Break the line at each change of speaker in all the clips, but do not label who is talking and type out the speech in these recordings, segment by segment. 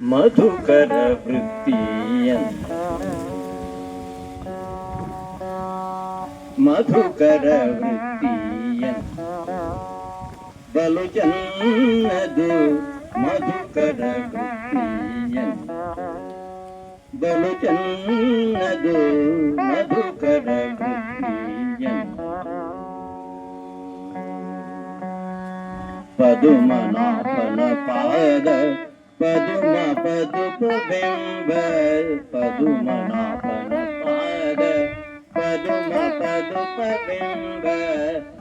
ಮಧುಕರ ವೃತ್ತಿಯನ್ನ ಮಧುಕರ ವೃತ್ತಿಯನ್ನ ಬಲು ಚನ್ನದು ಮಧುಕರ ವೃತ್ತಿಯನ್ನ ಬಲು ಚನ್ನದು ಮಧುಕರ ವೃತ್ತಿಯನ್ನ ಪದುಮನಾಭನ ಪಾದ ಪದುಮ ಪದುಪ ಬೆಂಬ ಪದುಮನಾಭನ ಪಾದ ಪದುಮ ಪದುಪ ಬೆಂಬ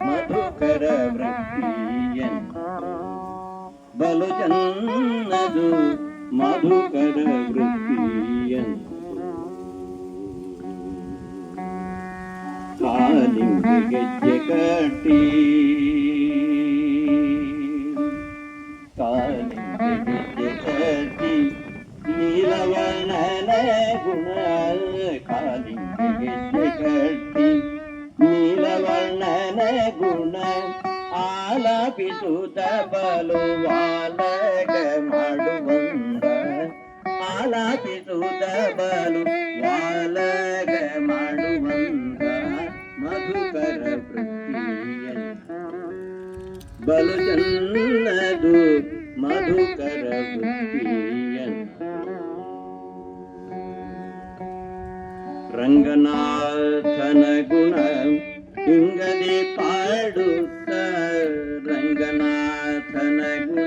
ಮಧುಕರ ವೃತ್ತಿಯನ್ನ ಬಲು ಚನ್ನದು ಮಧುಕರ ವೃತ್ತಿಯನ್ನ ಕಾಲಿಂಗೆ ಗೆಜ್ಜೆ ಕಟ್ಟಿ ನೀಲವರ್ಣನ ಗುಣ ಕಾಲಿಂಗೆ ಗೆಜ್ಜೆ ಕಟ್ಟಿ ನೀಲವರ್ಣನ ಗುಣ ಆಲಾಪಿಸುತ್ತ ಬಲು ವಾಲಗ ಮಾಡುವಂದ ಆಲಾಪಿಸುತ್ತ ಬಲು ವಾಲಗ ಮಾಡುವಂದ ಮಧುಕರ ವೃತ್ತಿಯನ್ನ ಬಲು ಚನ್ನದು ಮಧುಕರ ವೃತ್ತಿಯನ್ನ ರಂಗನಾಥನ ಗುಣ ಹಿಂಗದೆ ಪಾಡುತ್ತ ರಂಗನಾಥನ ಗುಣ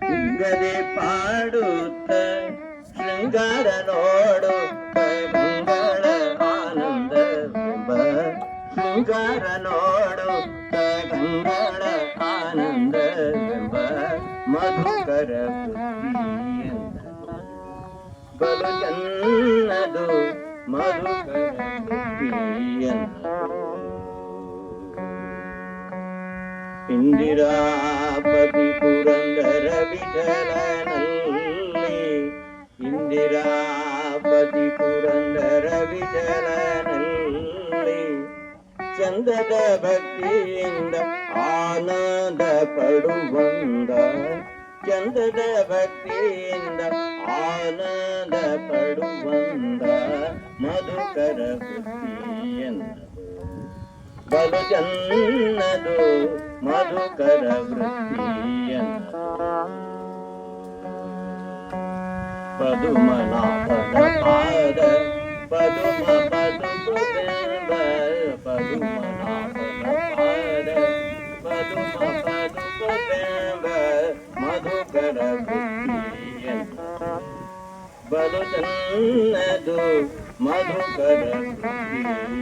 ಹಿಂಗದೆ ಪಾಡುತ್ತ ಶೃಂಗಾರ ನೋಡುತ್ತ ಮಂಗಳ ಆನಂದ ಶೃಂಗಾರ ನೋಡುತ್ತ ಗಂಗಳ ಆನಂದವೆಂಬ ಮಧುಕರ ವೃತ್ತಿಯನ್ನ ಬಲು ಚನ್ನದು ಮಧುಕರ ವೃತ್ತಿಯನ್ನ ಇಂದಿರಾಪತಿ ಪುರಂದರ ವಿಠಲನಲ್ಲಿ ಇಂದಿರಾಪತಿ ಪುರಂದರ ವಿಠಲನಲ್ಲಿ ಚಂದದ ಭಕ್ತಿಯಿಂದ ಆನಂದ ಪಡುವಂದ ಚಂದದ ಭಕ್ತಿಯಿಂದ ಆನಂದ ಪಡುವಂದ ಮಧುಕರ ವೃತ್ತಿಯನ್ನ ಬಲು ಚನ್ನದು ಮಧುಕರ ವೃತ್ತಿಯನ್ನ ಪದುಮನಾಭನ ಪಾದ ಪದುಮ ಪದುಪ ಬೆಂಬ ಪದುಮನಾಭನ ಪಾದ ಪದುಮ ಪದುಪ ಬೆಂಬ ಮಧುಕರ ವೃತ್ತಿಯನ್ನ ಬಲು ಚನ್ನದು ಮಧುಕರ ವೃತ್ತಿಯನ್ನ